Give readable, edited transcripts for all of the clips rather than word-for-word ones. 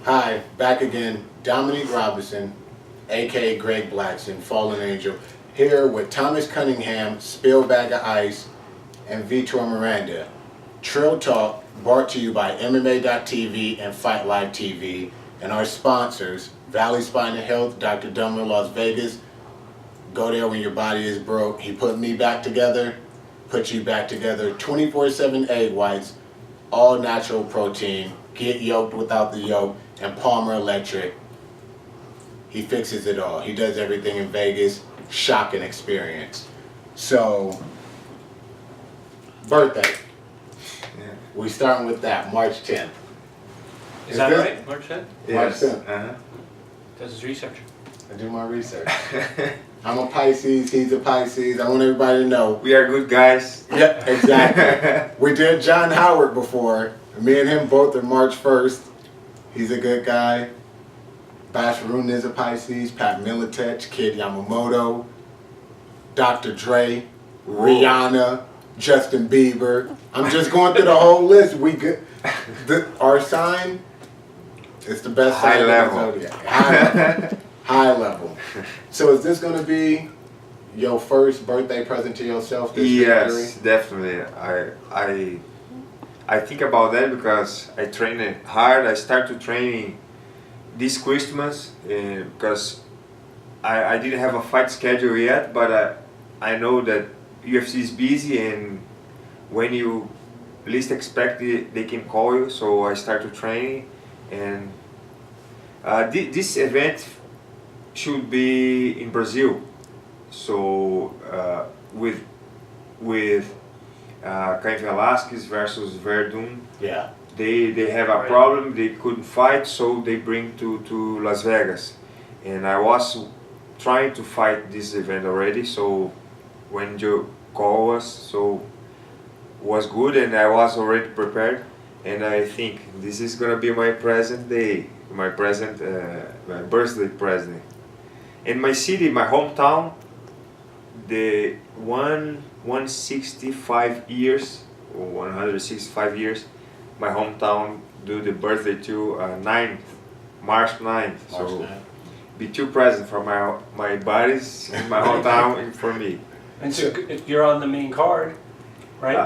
Hi, back again. Dominique Robinson, aka Greg Blackson, Fallen Angel, here with Thomas Cunningham, Spill Bag of Ice, and Vitor Miranda. Trill Talk, brought to you by MMA.tv and Fight Live TV, and our sponsors, Valley Spine and Health, Dr. Dummer, Las Vegas. Go there when your body is broke. He put me back together, put you back together. 24/7 egg whites, all natural protein. Get yolked without the yolk. And Palmer Electric. He fixes it all. He does everything in Vegas. Shocking experience. So, birthday. Yeah. We starting with that, March 10th. Is that right? March 10th? March 10th. Does his research. I do my research. I'm a Pisces, he's a Pisces. I want everybody to know. We are good guys. Yep, exactly. We did John Howard before. Me and him both are March 1st. He's a good guy. Bash Rune is a Pisces. Pat Militech, Kid Yamamoto, Dr. Dre, Rihanna, Justin Bieber. I'm just going through the whole list. We good. Our sign is the best High sign level. in the zodiac. High level. High level. So is this going to be your first birthday present to yourself this Yes, victory? definitely. I think about that because I trained hard. I started training this Christmas because I didn't have a fight schedule yet, but I know that UFC is busy, and when you least expect it, they can call you. So I started training, and this event should be in Brazil. So with Cain Velasquez versus Verdun. Yeah. They have a problem, they couldn't fight, so they bring to Las Vegas. And I was trying to fight this event already, so when you call us, so was good, and I was already prepared. And I think this is gonna be my present day, my birthday present. In my city, my hometown, the 165 years, or 165 years, my hometown do the birthday to March 9th. So be two presents for my buddies in my hometown and for me. And so you're on the main card, right?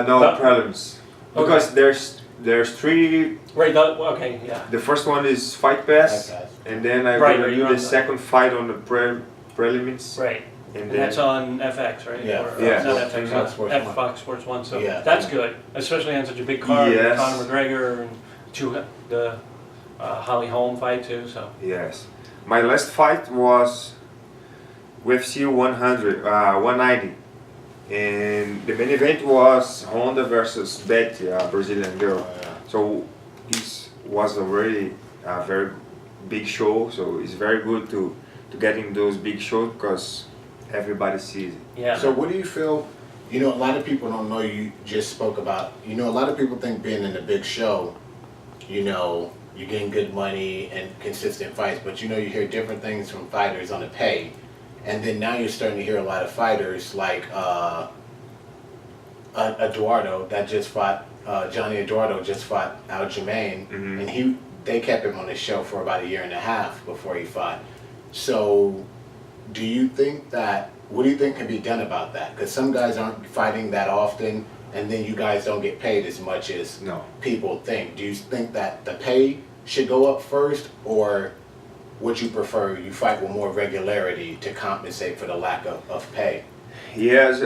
No prelims, because there's three. Right. Okay. Yeah. The first one is Fight Pass, and then I'm gonna do the second fight on the prelims. Right. And that's on FX, right? Yeah. Or, Yeah. Not FX, Fox Sports 1. So that's good, especially on such a big card. Yes. Conor McGregor and the Holly Holm fight too. So. Yes. My last fight was UFC 190, and the main event was Honda versus Betty, a Brazilian girl. So it was already a very big show. So it's very good to get in those big shows because everybody sees it. Yeah. So what do you feel, a lot of people don't know, you just spoke about, a lot of people think being in a big show, you're getting good money and consistent fights, but you hear different things from fighters on the pay. And then now you're starting to hear a lot of fighters like Eduardo that just fought, Johnny Eduardo just fought Aljamain, and they kept him on the show for about 1.5 years before he fought. So what do you think can be done about that? Because some guys aren't fighting that often, and then you guys don't get paid as much as people think. Do you think that the pay should go up first, or would you prefer you fight with more regularity to compensate for the lack of pay? Yes,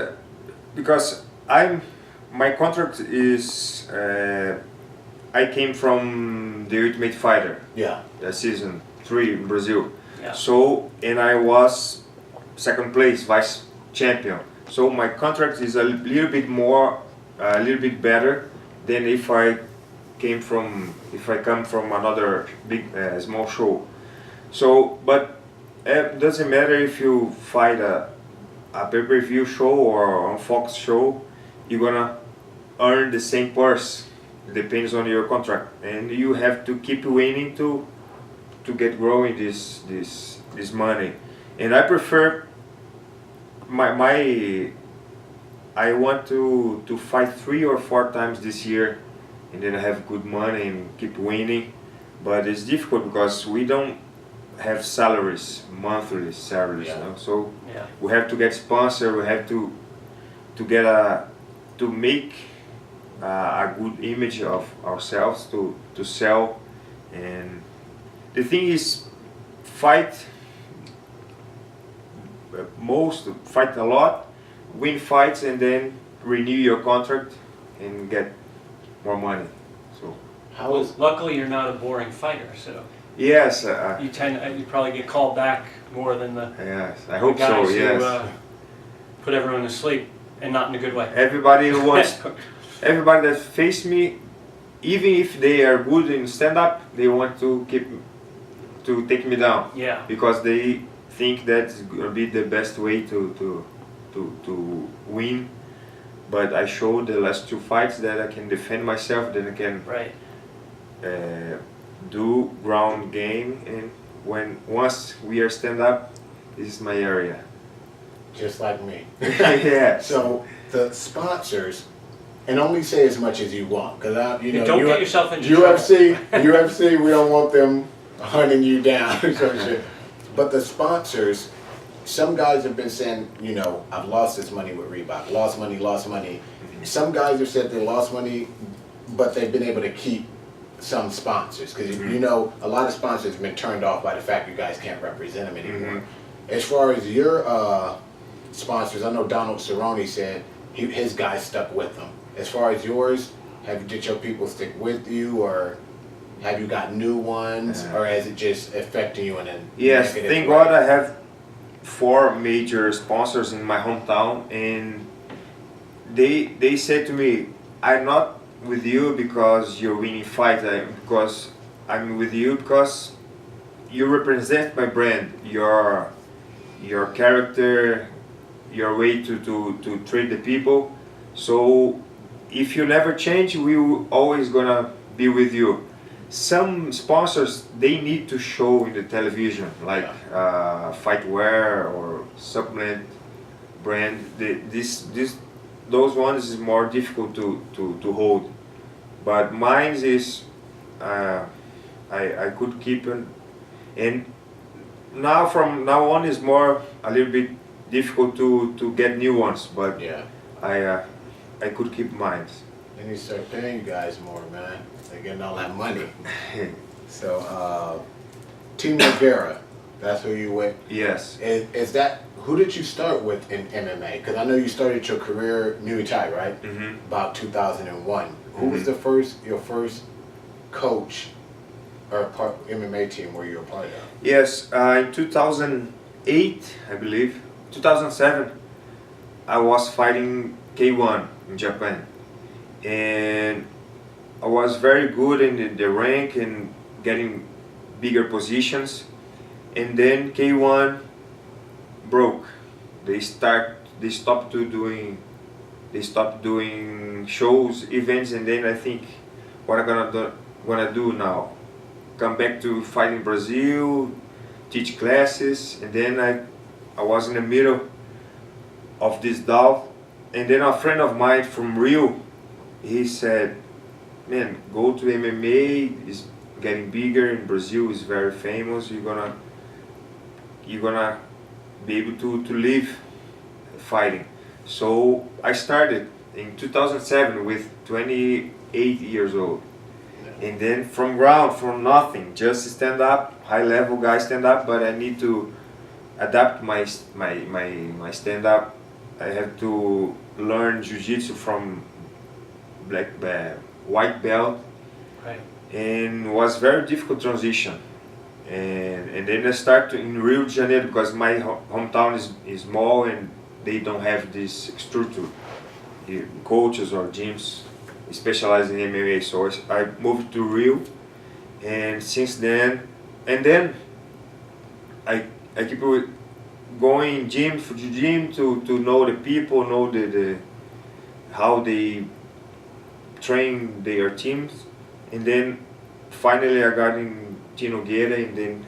because my contract is, I came from the Ultimate Fighter. Yeah. Season 3 in Brazil. Yeah. So, and I was second place, vice champion. So my contract is a little bit better than if I come from another big, small show. So, but it doesn't matter if you fight a pay-per-view show or a Fox show, you're gonna earn the same purse. It depends on your contract, and you have to keep winning to get growing this money. And I prefer I want to fight 3 or 4 times this year, and then I have good money and keep winning. but it's difficult because we don't have salaries, monthly salaries, Yeah. you know? So Yeah. we have to get sponsor. We have to get to make a good image of ourselves to sell. And the thing is, fight fight a lot, win fights, and then renew your contract and get more money. So How Well, is luckily you're not a boring fighter, so yes, you probably get called back more than the yes, I hope so. guys Yes, who put everyone to sleep, and not in a good way. everybody who wants, everybody that face me, even if they are good in stand up, they want to take me down Yeah. because they think that's gonna be the best way to win. But I showed the last two fights that I can defend myself, that I can Right. do ground game, and once we are stand up, this is my area. just like me? Yeah. So the sponsors, and only say as much as you want, because Don't get yourself into trouble. UFC, we don't want them hunting you down. So shit. But the sponsors, some guys have been saying, I've lost this money with Reebok, lost money. Some guys have said they lost money, but they've been able to keep some sponsors, because a lot of sponsors have been turned off by the fact you guys can't represent them anymore. As far as your sponsors, I know Donald Cerrone said his guys stuck with them. As far as yours, did your people stick with you, or have you got new ones, or is it just affecting you in a Yes, negative thank way? God I have 4 major sponsors in my hometown, and they said to me, I'm not with you because you're winning fights, because I'm with you because you represent my brand, your character, your way to treat the people. So if you never change, we will always gonna be with you. Some sponsors, they need to show in the television, like Fightwear or supplement brand. Those ones is more difficult to hold. But mine is, I could keep it, and now from now on is a little bit difficult to get new ones. But Yeah. I could keep mine. They need to start paying you guys more, man. They're getting all that money. So, Team Nogueira, that's who you with. Yes. Who did you start with in MMA? Because I know you started your career Muay Thai, right? About 2001. Who was your first coach or MMA team were you a part of? Yes, in 2008, I believe, 2007, I was fighting K1 in Japan, and I was very good in the rank and getting bigger positions, and then K1 broke. They stopped doing shows, events, and then I think, what I'm gonna do now? Come back to fight in Brazil, teach classes, and then I was in the middle of this doubt, and then a friend of mine from Rio, he said, man, go to MMA, it's getting bigger in Brazil, is very famous, you're gonna be able to live fighting. So I started in 2007 with 28 years old. And then from nothing, just stand up, high level guy stand up, but I need to adapt my stand up. I have to learn jiu-jitsu from white belt, Right. and was very difficult transition. And then I start in Rio de Janeiro, because my hometown is small and they don't have this structure, the coaches or gyms specialized in MMA. So I moved to Rio, and since then, and then I keep going gym for gym to know the people, know the how they train their teams, and then finally I got in Team Nogueira, and then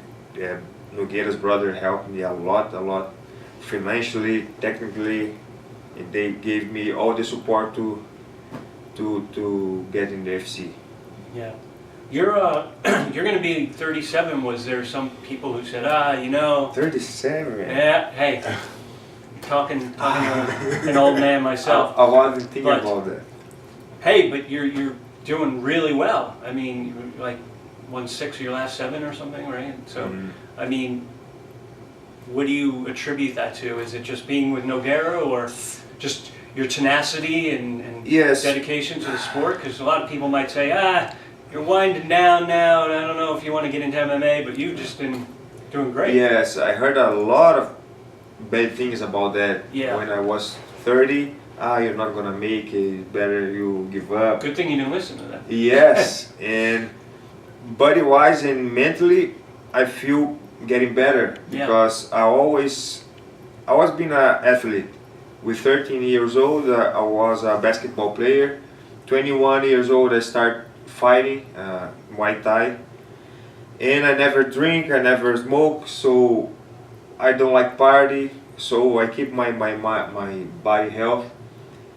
Nogueira's brother helped me a lot financially, technically, and they gave me all the support to get in the FC. Yeah. You're you're going to be 37. Was there some people who said, 37. yeah, hey, talking to an old man myself. I wasn't thinking But- about that. Hey, but you're doing really well. I mean, you like won 6 of your last 7 or something, right? So, Mhm. I mean, what do you attribute that to? Is it just being with Nogueira, or just your tenacity and Yes. dedication to the sport? Because a lot of people might say, you're winding down now, and I don't know if you want to get into MMA, but you've just been doing great. Yes, I heard a lot of bad things about that Yeah. when I was 30. You're not gonna make it. Better you give up. Good thing you didn't listen to that. Yes, and body-wise and mentally, I feel getting better Yeah. because I was being an athlete. With 13 years old, I was a basketball player. 21 years old, I started fighting Muay Thai, and I never drink, I never smoke, so I don't like party. So I keep my body health,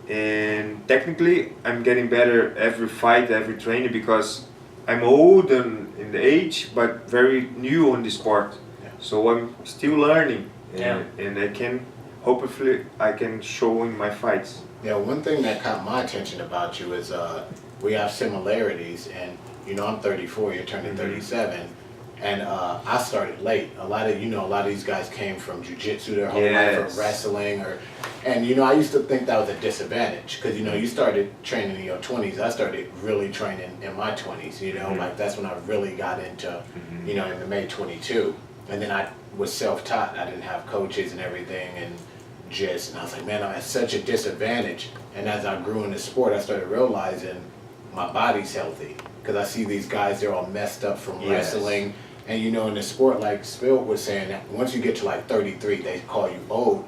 and technically I'm getting better every fight, every training, because I'm old and in the age, but very new on the sport. Yeah. So I'm still learning, Yeah. and I can hopefully I can show in my fights. Yeah, one thing that caught my attention about you is we have similarities, and I'm 34, you're turning 37, and I started late. A lot of these guys came from jiu-jitsu their whole life, or Yes. wrestling, and I used to think that was a disadvantage, because you started training in your 20s. I started really training in my 20s. Like that's when I really got into MMA 22, and then I was self-taught. I didn't have coaches and everything, and I was like, man, I'm at such a disadvantage. And as I grew in the sport, I started realizing my body's healthy, because I see these guys, they're all messed up from Yes. wrestling. And in the sport, like Spill was saying, that once you get to like 33, they call you old.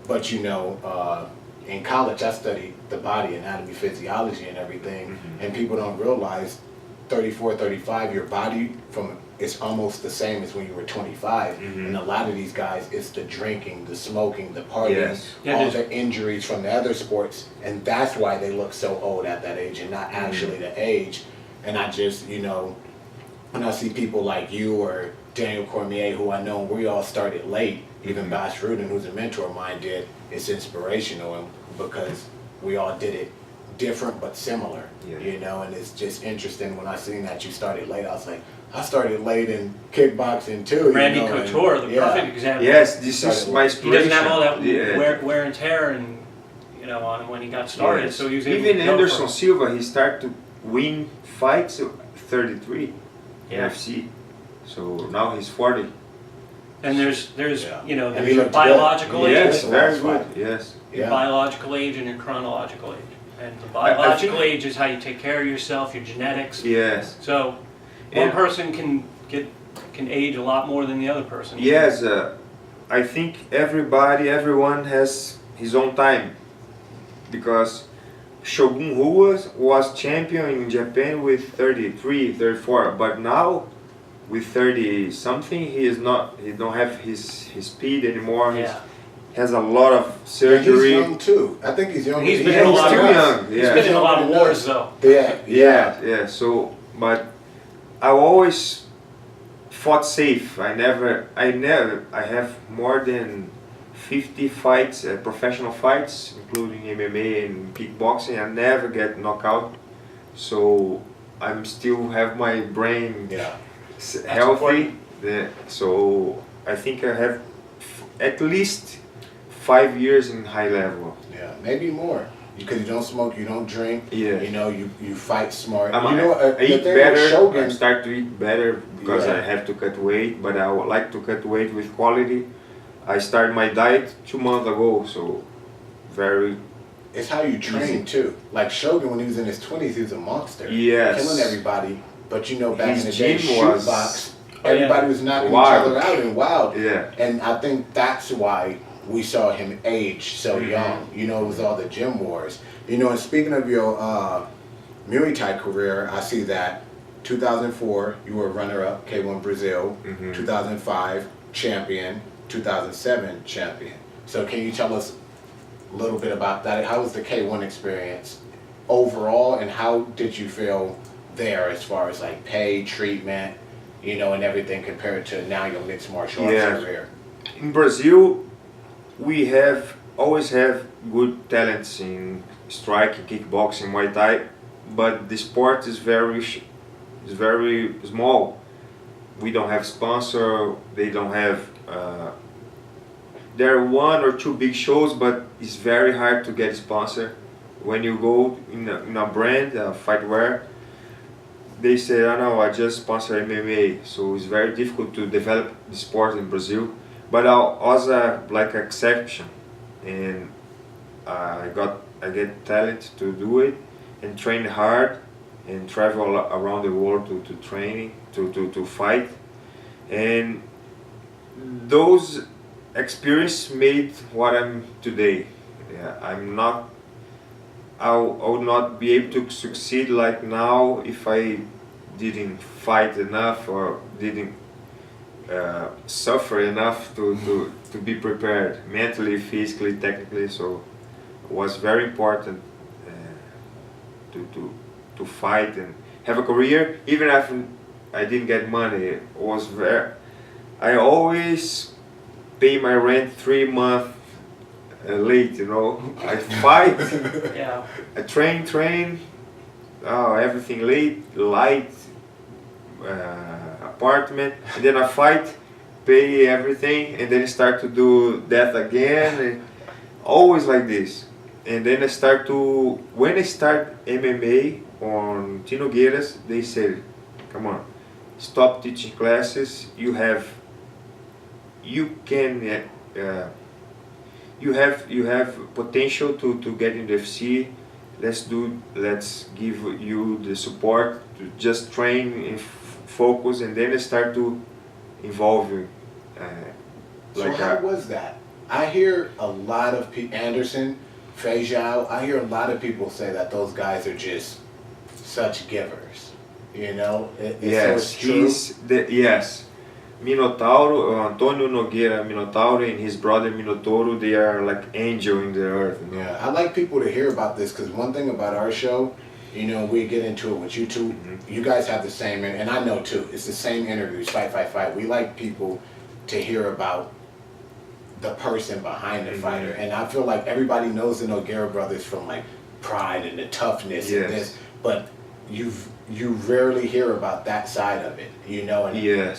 But in college, I studied the body, anatomy, physiology, and everything. Mhm. And people don't realize 34, 35, your body it's almost the same as when you were 25. Mhm. And a lot of these guys, it's the drinking, the smoking, the partying, Yes. Yeah, all there's- the injuries from the other sports, and that's why they look so old at that age, and not actually the age. And I just, when I see people like you or Daniel Cormier, who I know we all started late, even Bas Rudin, who's a mentor of mine, did, it's inspirational, and because we all did it different but similar, Yeah. and it's just interesting when I seen that you started late. I was like, I started late in kickboxing too. Randy and- Couture, the yeah. perfect example. Yes, this is my He inspiration. doesn't have all that Yeah. wear and tear and on him when he got started, Yes. so he was able Even to go Anderson from- Silva, he started to win fights at 33 Yeah. UFC. So now he's 40. And there's Yeah. there's And your he looked biological good. age, Yes, Yeah. very good. Yes. your Yeah. biological age and your chronological age. And the I biological think- age is how you take care of yourself, your genetics. Yes. So one And- person can age a lot more than the other person. Yes, I think everyone has his own time, because Shogun Rua was champion in Japan with 33, 34, but now with 30 something he don't have his speed anymore. He Yeah. has a lot of He's surgery. young too. I think he's young. He's been Yeah, in a he's lot still of young. He's Yeah. been in a lot of Yeah. wars though. Yeah. So, but I always fought safe. I have more than 50 fights, professional fights, including MMA and kickboxing. I never get knocked out. So I'm still have my brain Yeah. healthy. So I think I have at least 5 years in high level. Yeah. Maybe more. Because you don't smoke, you don't drink. Yeah. You fight smart. I the eat thing with better. I Shogun, start to eat better because Yeah. I have to cut weight, but I would like to cut weight with quality. I started my diet 2 months ago, so very it's how you train too. Like Shogun, when he was in his 20s, he was a monster. Yes. Killing everybody. But back His in the day, gym shoot was box, yeah. everybody was knocking Wild. each other out and wild. yeah. And I think that's why we saw him age so Mhm. young. It was all the gym wars. And speaking of your Muay Thai career, I see that 2004, you were runner-up, K1 Brazil, Mhm. 2005, champion, 2007, champion. So can you tell us a little bit about that? How was the K1 experience overall, and how did you feel there as far as like pay, treatment, you know, and everything compared to now your mixed martial arts Yeah. career? In Brazil, we always have good talents in striking, kickboxing, Muay Thai, but the sport is very small. We don't have sponsor. They don't have. There are one or two big shows, but it's very hard to get sponsor. When you go in a brand, fight wear, they say, "Oh no, I just sponsor MMA." So it's very difficult to develop the sport in Brazil. But I was like an exception, and I get talent to do it, and train hard, and travel around the world to training to fight, and those experience made what I'm today. Yeah, I would not be able to succeed like now if I didn't fight enough or didn't suffer enough to be prepared mentally, physically, technically. So it was very important to fight and have a career. Even if I didn't get money, it was I always pay my rent 3 months late. You know, I fight. Yeah. I train. Oh, everything late, light, apartment, and then I fight, pay everything, and then start to do that again, and always like this. And then when I start MMA on Tinogueiras, they said, come on, stop teaching classes, you have potential to get in the FC. Let's give you the support to just train and focus, and then start to involve you. So how was that? I hear a lot of people, Anderson, Feijão, I hear a lot of people say that those guys are just such givers. You know? Yes, so it's true. yes. Minotauro, Antonio Nogueira Minotauro and his brother Minotauro, they are like angel in the earth. You know? Yeah, I like people to hear about this because one thing about our show, you know, we get into it with you two. Mm-hmm. You guys have the same, and I know too, it's the same interviews, fight. We like people to hear about the person behind the fighter. And I feel like everybody knows the Nogueira brothers from like Pride and the toughness and this, but you rarely hear about that side of it, you know, and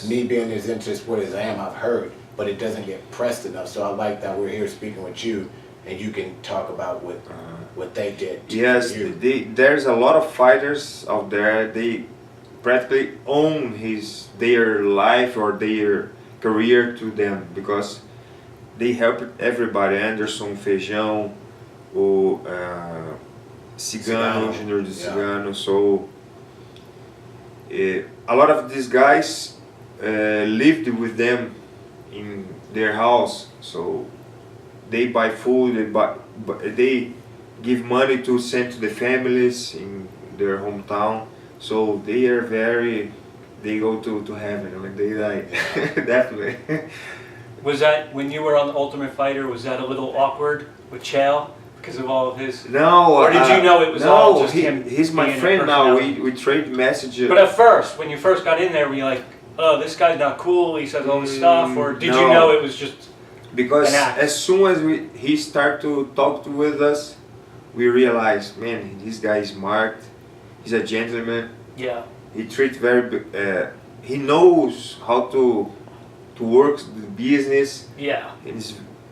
me being as into sport as I am, I've heard, but it doesn't get pressed enough. So I like that we're here speaking with you, and you can talk about what they did to you. There's a lot of fighters out there, they practically own their life or their career to them, because they helped everybody. Anderson, Feijão, o Cigano, Junior de Cigano. So a lot of these guys lived with them in their house. So they buy food, they give money to send to the families in their hometown. So they go to heaven when they die. Definitely. Was that, when you were on the Ultimate Fighter, was that a little awkward with Chael because of all of his... No. Or did you know it was all just him? He's my friend now. We trade messages. But at first, when you first got in there, were you like, oh, this guy's not cool, he says all this stuff? Or did you know it was just because an act? As soon as he started to talk with us, we realized, man, this guy is smart. He's a gentleman. Yeah. He treats he knows how to work the business. Yeah.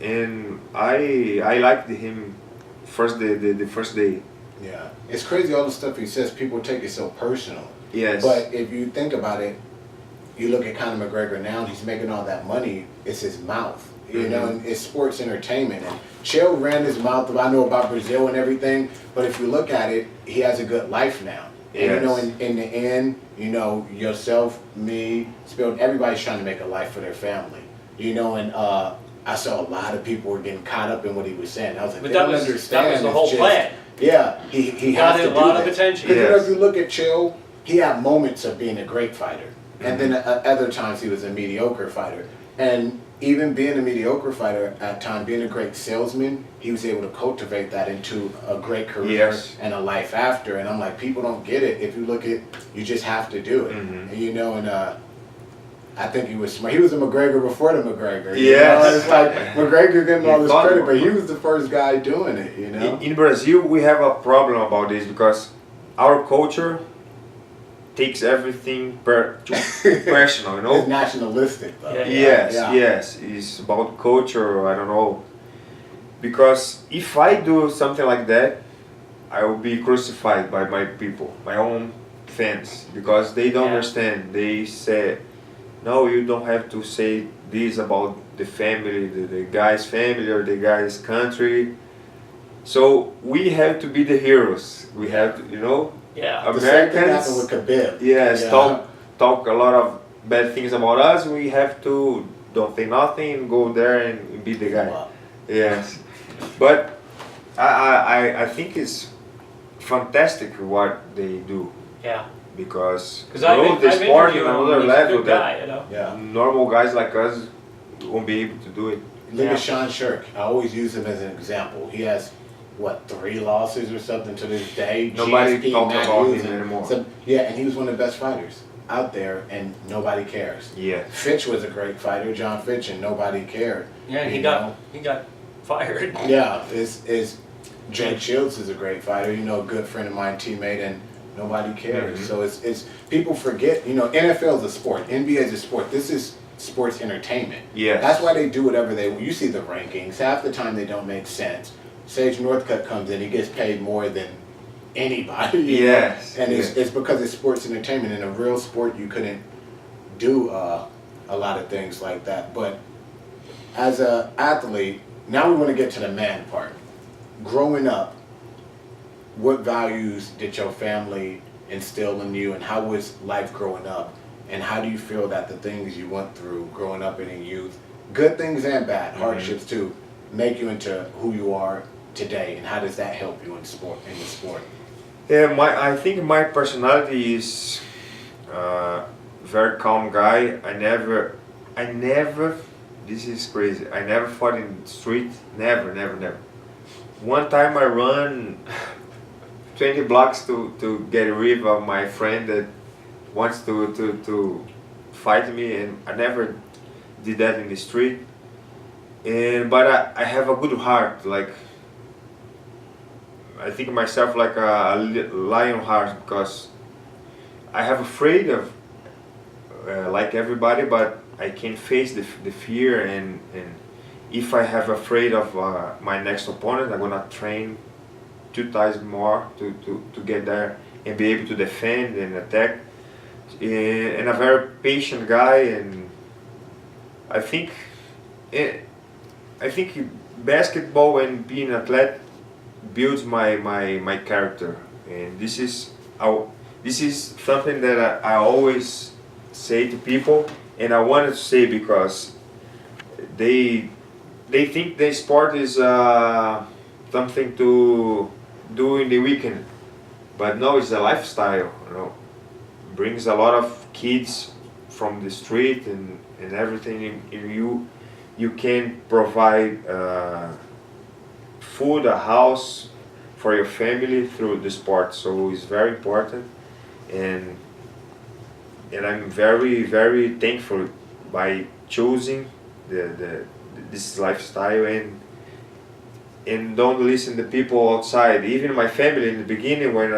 And I liked him the first day. Yeah. It's crazy all the stuff he says, people take it so personal. Yes. But if you think about it, you look at Conor McGregor now, he's making all that money, it's his mouth. You know, and it's sports entertainment. And Chael ran his mouth, I know about Brazil and everything, but if you look at it, he has a good life now. And you know, in the end, you know, yourself, me, Spill, everybody's trying to make a life for their family. You know, and I saw a lot of people were getting caught up in what he was saying. I was like, but that was the whole plan. Yeah, he got has to a lot do of that. attention. Because you know, if you look at Chael, he had moments of being a great fighter, and then other times he was a mediocre fighter. And even being a mediocre fighter at time, being a great salesman, he was able to cultivate that into a great career Yes. and a life after. And I'm like, people don't get it. If you look at, you just have to do it. Mhm. And, you know, and I think he was smart. He was a McGregor before the McGregor. You Yes. know? It's like McGregor getting all He this thought credit, it but was- he was the first guy doing it, you know? In Brazil, we have a problem about this because our culture takes everything too personal, you know? It's nationalistic, though. Yeah. Yes, Yeah. yes, it's about culture. I don't know, because if I do something like that, I will be crucified by my people, my own fans, because they don't Yeah. understand. They say, no, you don't have to say this about the family, the guy's family or the guy's country. So we have to be the heroes. We have to, you know, Yeah. The same thing happened Americans. with Khabib. Yes, Yeah. talk a lot of bad things about us. We have to don't think nothing, go there and be the guy. Wow. Yes, but I think it's fantastic what they do Yeah. because Because I've grow the sport interviewed on him. another He's a level good that guy, you know. Yeah. normal guys like us won't be able to do it. Look Yeah. at Sean Shirk. I always use him as an example. He has, what, 3 losses or something to this day? Nobody GSP, talks Matt about Hughes, him and anymore. yeah, and he was one of the best fighters out there, and nobody cares. Yeah, Fitch was a great fighter, John Fitch, and nobody cared. Yeah, you he know? got fired. Yeah, is Jake Shields is a great fighter. You know, a good friend of mine, teammate, and nobody cares. Mhm. So it's people forget. You know, NFL is a sport. NBA is a sport. This is sports entertainment. yes. That's why they do whatever they. You see the rankings. Half the time they don't make sense. Sage Northcutt comes in. He gets paid more than anybody. you know? Yes, And yes. it's because it's sports entertainment. In a real sport, you couldn't do a lot of things like that. But as a athlete, now we want to get to the man part. Growing up, what values did your family instill in you, and how was life growing up? And how do you feel that the things you went through growing up and in youth, good things and bad, hardships too, make you into who you are today? And how does that help you in sport, in the sport? Yeah, I think my personality is very calm guy. I never. This is crazy. I never fought in the street. Never. One time I run 20 blocks to get rid of my friend that wants to fight me, and I never did that in the street. But I have a good heart. Like I think of myself like a lion heart, because I have afraid of like everybody, but I can face the fear, and if I have afraid of my next opponent, I'm gonna train 2 times more to get there and be able to defend and attack. And a very patient guy, and I think basketball and being an athlete builds my character, and this is something that I always say to people, and I wanted to say because they think the sport is something to do in the weekend, but no, it's a lifestyle. You know, brings a lot of kids from the street and everything. You can provide food, a house for your family through the sport, so it's very important, and I'm very thankful by choosing this lifestyle, and don't listen to people outside. Even my family in the beginning, when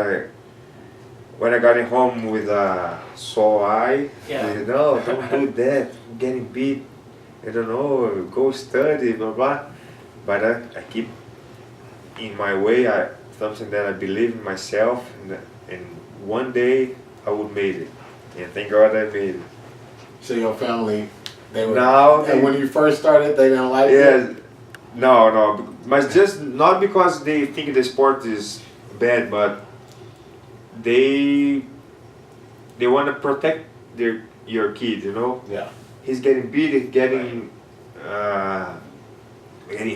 I got in home with a sore eye, Yeah. they said, no, don't do that, I'm getting beat, I don't know, go study, blah blah. But I keep in my way, something that I believe in myself, and one day I would make it, and thank God I made it. So your family, they were. Now And when you first started, they didn't like it. yeah, no, but just not because they think the sport is bad, but they want to protect your kid, you know. Yeah. He's getting beat, he's getting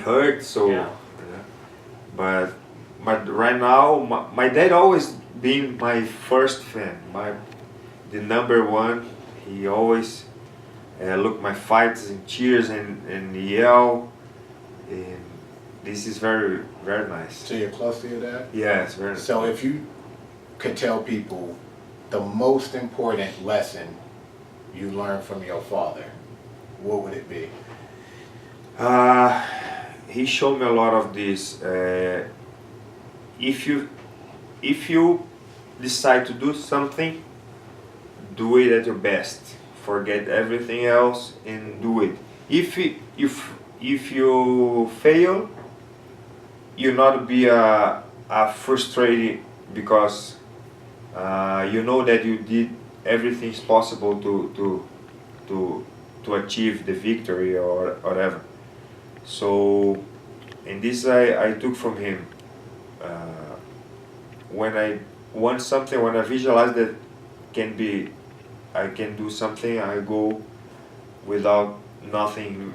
hurt, so Yeah. but right now my dad always been my first fan, the number one. He always look my fights and cheers and yell, and this is very, very nice. So you're close to your dad? Yeah, it's very. So if you could tell people the most important lesson you learned from your father, what would it be? He showed me a lot of this. If you decide to do something, do it at your best. Forget everything else and do it. If you fail, you not be a frustrated because you know that you did everything possible to achieve the victory or whatever. So, and this I took from him. When I want something, when I visualize that I can do something, I go without nothing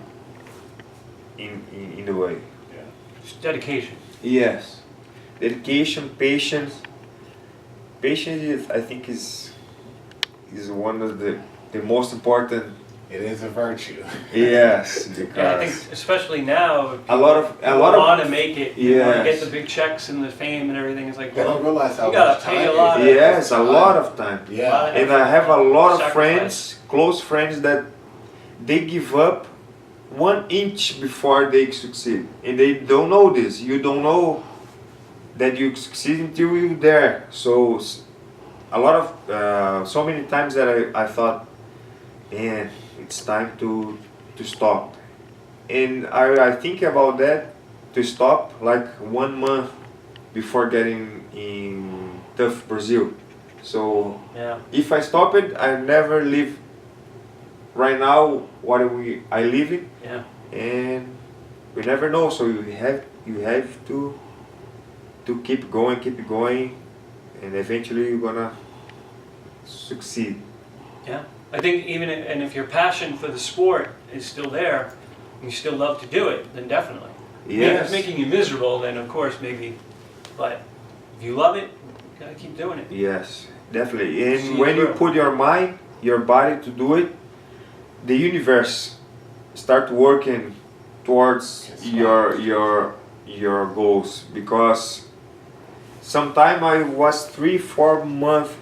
in the way. Yeah. Just dedication. Yes, dedication, patience. Patience, I think, is one of the most important. It is a virtue. Yes, Yeah, I because think especially now, a lot of want to make it. You want to get Yes. the big checks and the fame and everything. It's like, They don't well, realize how you gotta much pay time a lot it of- is. yes, a lot of time. Yeah. And I have a lot of Sacrifice. friends, close friends, that they give up 1 inch before they succeed, and they don't know this. You don't know that you succeed until you're there. So a lot of so many times that I thought, man, it's time to stop. And I think about that to stop like 1 month before getting in tough Brazil. So yeah, if I stop it, I never live. Right now, what I live in, yeah. and we never know. So you have to keep going, and eventually you're gonna succeed. Yeah, I think and if your passion for the sport is still there, and you still love to do it, then definitely. If Yes. it's making you miserable, then of course maybe, but if you love it, you gotta keep doing it. Yes, definitely. See And when you through. put your mind, your body to do it, the universe start working towards Yes. your goals. Because sometime I was 3-4 months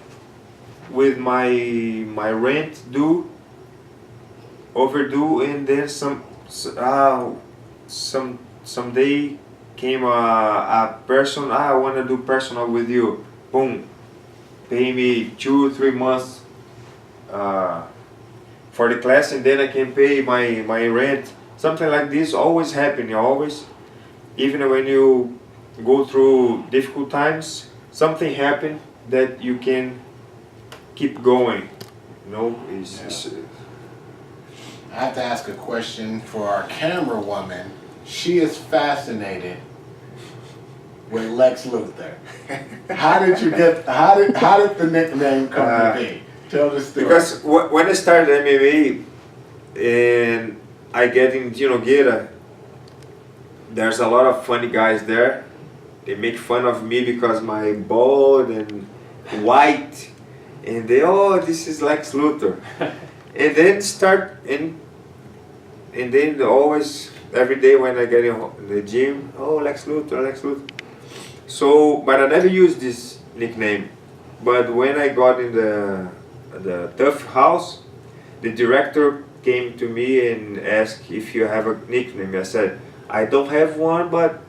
with my rent overdue, and then someday came a person. I want to do personal with you. Boom, pay me 2-3 months for the class, and then I can pay my rent. Something like this always happen. Always, even when you go through difficult times, something happen that you can keep going. You know, I have to ask a question for our camera woman. She is fascinated with Lex Luthor. How did the nickname come to be? Tell the story. because when I started MMA and I get in Nogueira, there's a lot of funny guys there. They make fun of me because my bald and white, and this is Lex Luthor. And then and then always every day when I get in the gym, Lex Luthor. So, but I never used this nickname. But when I got in the tough house, the director came to me and asked if you have a nickname. I said, I don't have one, but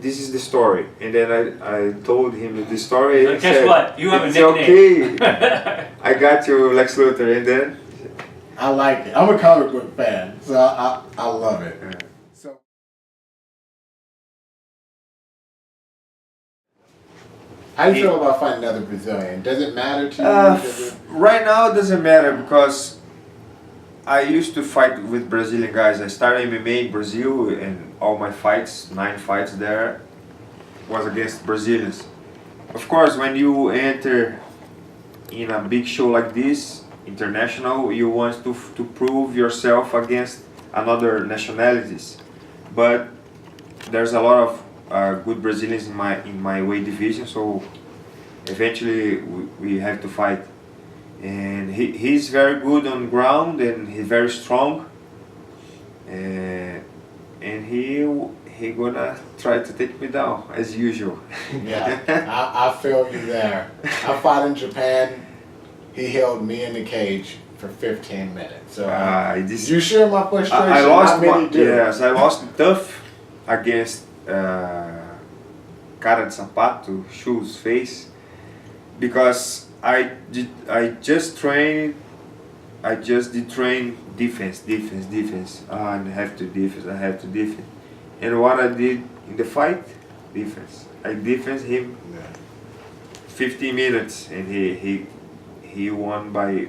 this is the story. And then I told him the story. Like, and guess said, what? You have a "It's nickname." okay. I got you, Lex Luthor. And then I like it. I'm a comic book fan, so I love it. So, how do you feel about fighting another Brazilian? Does it matter to you? Does it- right now it doesn't matter because I used to fight with Brazilian guys. I started MMA in Brazil, and all my fights, 9 fights there, was against Brazilians. Of course, when you enter in a big show like this, international, you want to prove yourself against another nationalities. But there's a lot of good Brazilians in my weight division, so eventually we have to fight. And he's very good on ground and he's very strong. And he gonna try to take me down as usual. Yeah, I feel you there. I fought in Japan. He held me in the cage for 15 minutes. So you share my frustration. I lost Not many do. yes, I lost tough against cara de sapato, shoes, face, because I just did train defense. I have to defense. And what I did in the fight, defense. I defense him 50 minutes, and he won by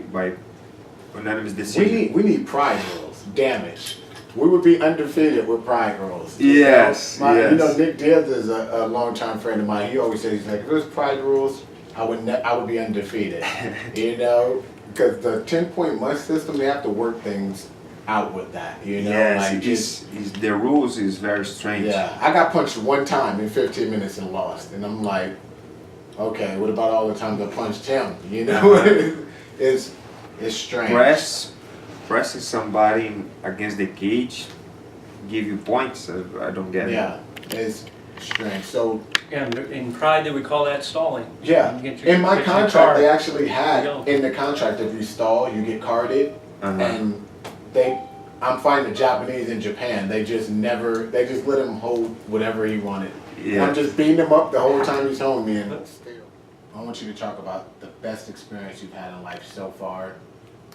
unanimous decision. We need pride rules. Damage. We would be undefeated with pride rules. Yes, You know, Nick Diaz is a longtime friend of mine. He always says, he's like, if it was pride rules, I would be undefeated. You know, because the 10-point must system, they have to work things out with that. You know, Yes, like the rules is very strange. yeah, I got punched one time in 15 minutes and lost, and I'm like, okay, what about all the times I punched him? You know, it's strange. Pressing somebody against the cage, give you points. I don't get Yeah, it's strange. So Yeah, in Pride, they would call that stalling. yeah, You get your- in my get your contract, card. they actually had There you go. in the contract, if you stall, you get carded, Uh-huh. and I'm fighting the Japanese in Japan. They just let him hold whatever he wanted. And Yeah. I'm just beating him up the whole time he's holding me. And still, I want you to talk about the best experience you've had in life so far,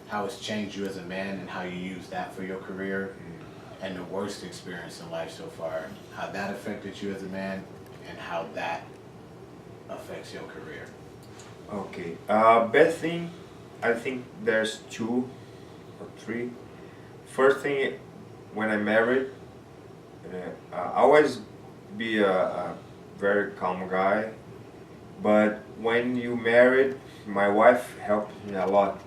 how it's changed you as a man, and how you use that for your career, and the worst experience in life so far, how that affected you as a man, and how that affects your career. Okay. Bad thing, I think there's 2 or 3. First thing, when I married, I always be a very calm guy, but when you married, my wife helped me a lot.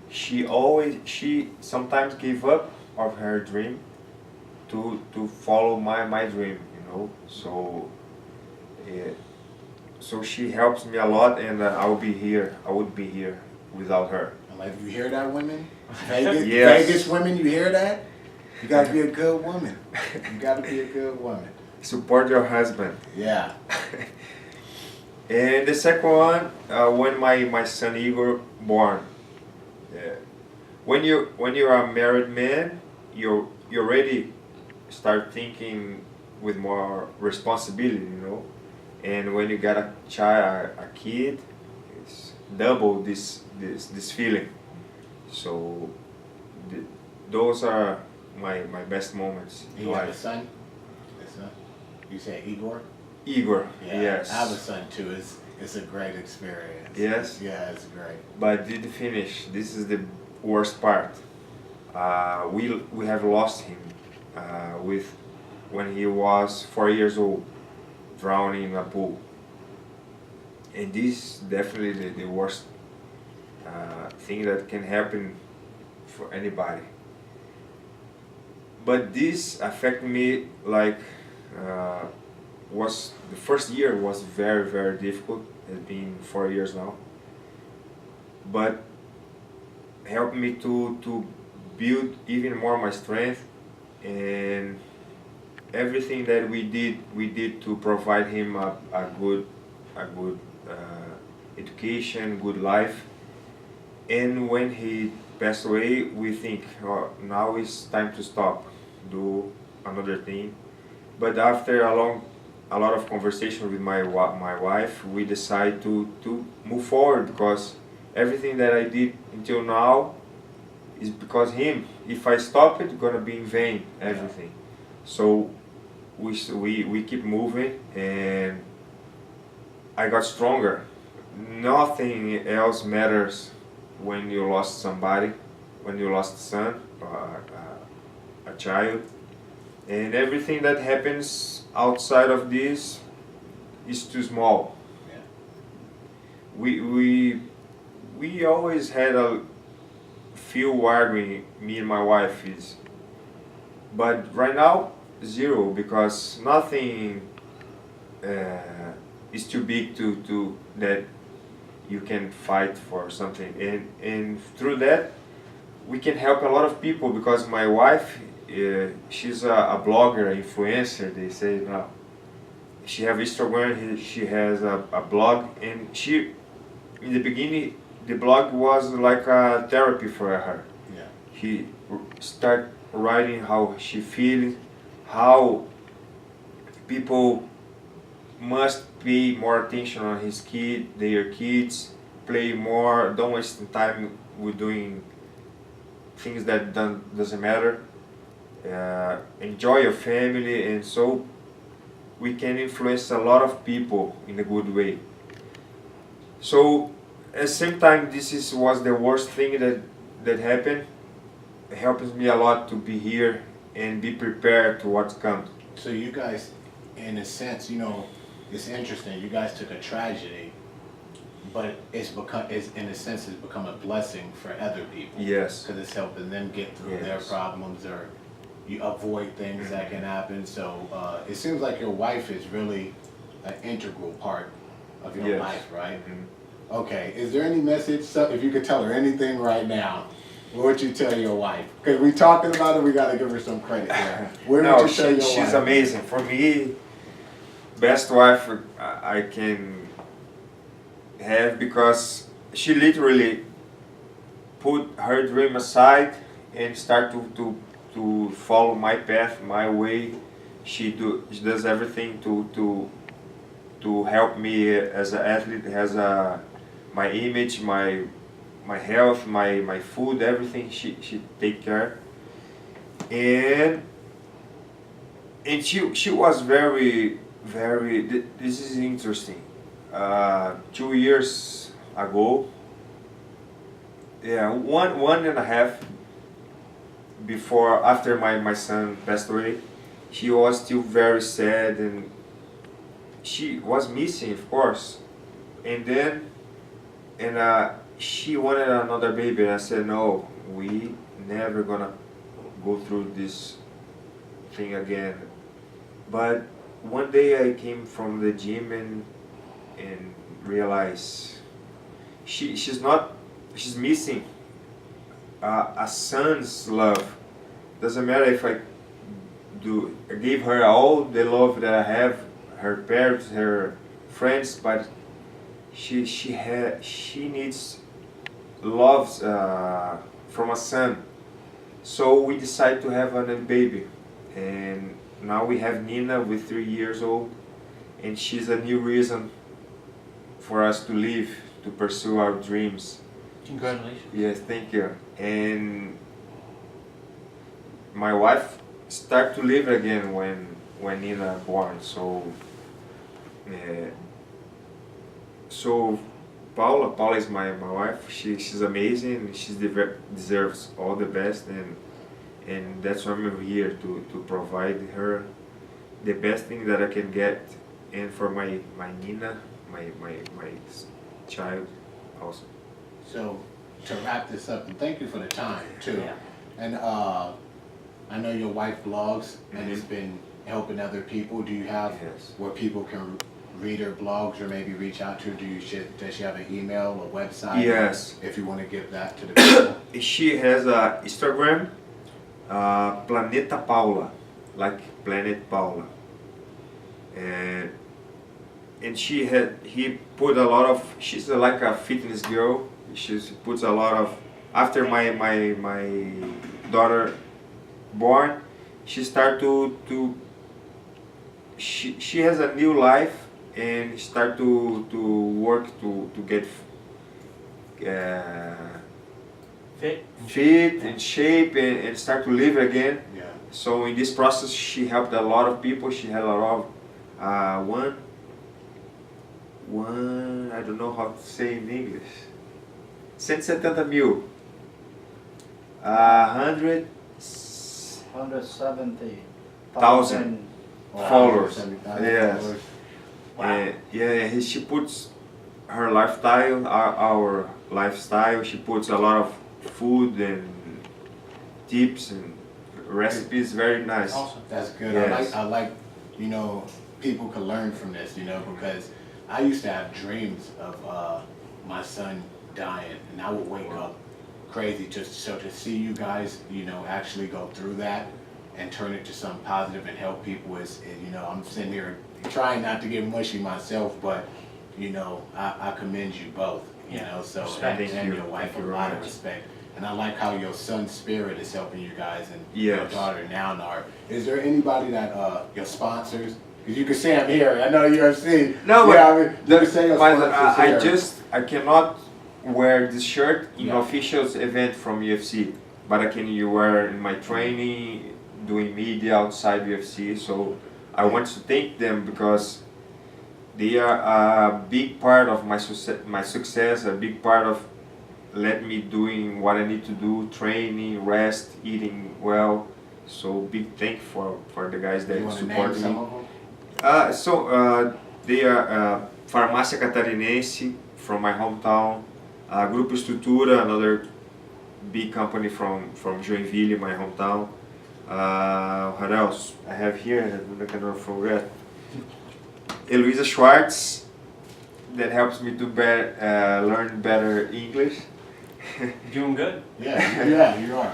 She sometimes gave up of her dream to follow my dream, you know. So so she helps me a lot, and I would be here without her. And like, you hear that, women? Vegas, Yes. Vegas women, you hear that? You gotta be a good woman. You gotta be a good woman. Support your husband. Yeah. And the second one, when my son Igor born. When you're a married man, you already start thinking with more responsibility, you know. And when you got a child, a kid, it's double this feeling. So those are my best moments in You got a life. son? A son? You say Igor? Igor, Yeah. yes. I have a son too. It's a great experience. Yes? Yeah, it's great. But did finish. This is the worst part. We have lost him when he was 4 years old, drowning in a pool. And this is definitely the worst thing that can happen for anybody. But this affected me like was the first year was very difficult. It's been 4 years now. But helped me to build even more my strength, and everything that we did to provide him a good education, good life. And when he passed away, we think, oh, now it's time to stop, do another thing. But after a lot of conversation with my wife, we decided to move forward, because everything that I did until now is because him. If I stop it, it's gonna be in vain, everything. So we keep moving, and I got stronger. Nothing else matters when you lost somebody, when you lost a son, a child, and everything that happens outside of this is too small. Yeah. We always had a few arguing, me and my wife is, but right now 0, because nothing is too big to that you can fight for something, and through that we can help a lot of people, because my wife, she's a blogger, influencer, they say now. She have Instagram, she has a blog, and she, in the beginning, the blog was like a therapy for her. Yeah. He start writing how she feels, how people must pay more attention on their kids, play more, don't waste time with doing things that doesn't matter. Enjoy your family, and so we can influence a lot of people in a good way. So at the same time, was the worst thing that happened. It helps me a lot to be here and be prepared to what comes. So you guys, in a sense, you know, it's interesting. You guys took a tragedy, but it's in a sense, it's become a blessing for other people. Yes. Because it's helping them get through Yes. their problems, or you avoid things that can happen. So it seems like your wife is really an integral part of your Yes. life, right? Mhm. Okay. Is there any message? So if you could tell her anything right now, what would you tell your wife? Because we're talking about it, we got to give her some credit there. What No, would you tell your she's wife? amazing. For me, best wife I can have, because she literally put her dream aside and start to follow my path, my way. She does everything to help me as an athlete, has my image, my health, my food, everything she take care. And she was very this is interesting. 2 years ago, yeah, one and a half after my son passed away, she was still very sad, and she was missing, of course. And then she wanted another baby, and I said, no, we never gonna go through this thing again. But one day I came from the gym and realized she's missing a son's love. Doesn't matter if I gave her all the love that I have, her parents, her friends, but she needs love from a son. So we decided to have another baby, and now we have Nina with 3 years old, and she's a new reason for us to live, to pursue our dreams. Congratulations. Yes, thank you. And my wife started to live again when Nina born. So Paula is my wife. She's amazing. She deserves all the best, and that's why I'm here to provide her the best thing that I can get, and for my Nina, my child also. So to wrap this up, and thank you for the time too. Yeah. And I know your wife blogs, and it's been helping other people. Do you have Yes. where people can read her blogs or maybe reach out to her? Does she have an email, a website? Yes. If you want to give that to the people. She has a Instagram, Planeta Paula, like Planet Paula, and he put a lot of. She's like a fitness girl. She puts a lot of. After my daughter born, she started to. She has a new life, and start to work to get. Fit and shape and start to live again. Yeah. So in this process, she helped a lot of people. She had a lot of one I don't know how to say in English. 170,000. 170,000 followers. 70,000 Yes. followers. Wow. Yeah, she puts her lifestyle, our lifestyle. She puts a lot of food and tips and recipes. Very nice. Awesome. That's good. Yes. I like, you know, people can learn from this, you know, because I used to have dreams of my son dying, and I would wake up crazy just so to see you guys, you know, actually go through that and turn it to something positive and help people is, you know, I'm sitting here trying not to get mushy myself, but you know, I commend you both, you know, so Respect. and your wife, a lot of respect. And I like how your son's spirit is helping you guys, and your Yes. daughter now are. Is there anybody that your sponsors? Because you can say I'm here. I know UFC. No, yeah, but I mean, you can say your sponsors here. I cannot wear this shirt in Yeah. official event from UFC, but I can wear in my training, doing media outside UFC. So I want to thank them because they are a big part of my success, a big part of let me doing what I need to do, training, rest, eating well. So big thank for the guys that You want to support name me. some of them? They are Farmácia Catarinense from my hometown, Grupo Estrutura, another big company from Joinville, my hometown. What else? I have here, I cannot forget. Eloisa Schwartz, that helps me to learn better English. Doing good. Yeah, you are.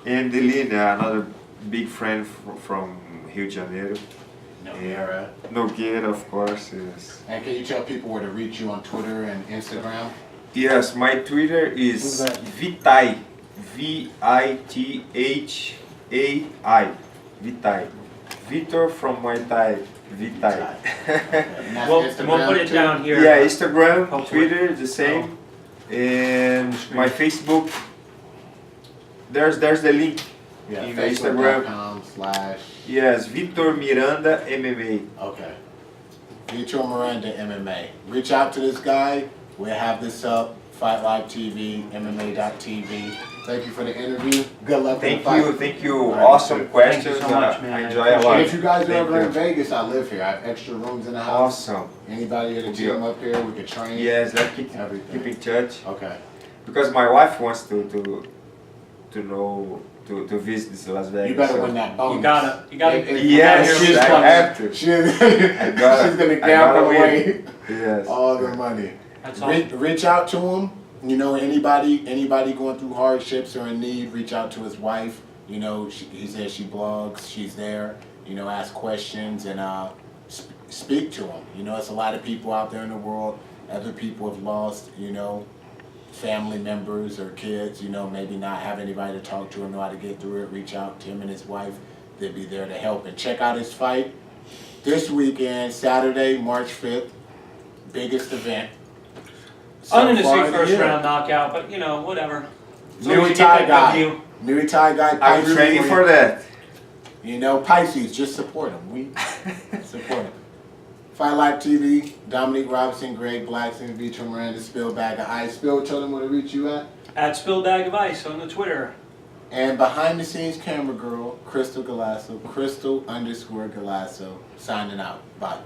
And Delina, another big friend from Rio de Janeiro. Nogueira. Nogueira, of course, yes. And can you tell people where to reach you on Twitter and Instagram? Yes, my Twitter is Who's that? Vitai, Vithai, Vitai. Vitor from Muay Thai, Vitai. And that's We'll Instagram put it too? down here. Yeah, Instagram, Hopefully. Twitter, the same, and my Facebook. There's the link. Yeah, in Facebook.com/ Yes, Vitor Miranda MMA. Okay. Vitor Miranda MMA. Reach out to this guy. We'll have this up. Fight Live TV, MMA.tv. Thank you for the interview. Good luck with the fight. Thank you. All right, Awesome good. questions. Thank you so much, man. I enjoy a lot. And if you guys are Thank ever in you. Vegas, I live here. I have extra rooms in the house. Awesome. Anybody at the gym up here, we could train. Yes, let's keep Everything. in touch. Okay. Because my wife wants to know to visit this Las Vegas. You better so- win that bonus. You gotta. Yes, she's I coming. have to. She's gotta- gonna I gamble gotta win. away Yes. all the money. That's all. Reach out to him. You know, anybody going through hardships or in need, reach out to his wife. You know, he says she blogs. She's there. You know, ask questions and speak to him. You know, it's a lot of people out there in the world. Other people have lost, you know, family members or kids. You know, maybe not have anybody to talk to or know how to get through it. Reach out to him and his wife. They'll be there to help. And check out his fight this weekend, Saturday, March 5th. Biggest event. So I'm gonna far say of the first year. round knockout, but you know, whatever. As long as Muay you Thai get that guy. W. Muay Thai guy. I'm Pisces training for for you. that. You know, Pisces, just support him. We support him. Fight Live TV, Dominique Robinson, Greg Blackson, Vitor Miranda, Spill Bag of Ice. Spill, tell them where to reach you at. At Spilled Bag of Ice on the Twitter. And behind the scenes camera girl, Crystal Galasso, Crystal_Galasso, signing out. Bye.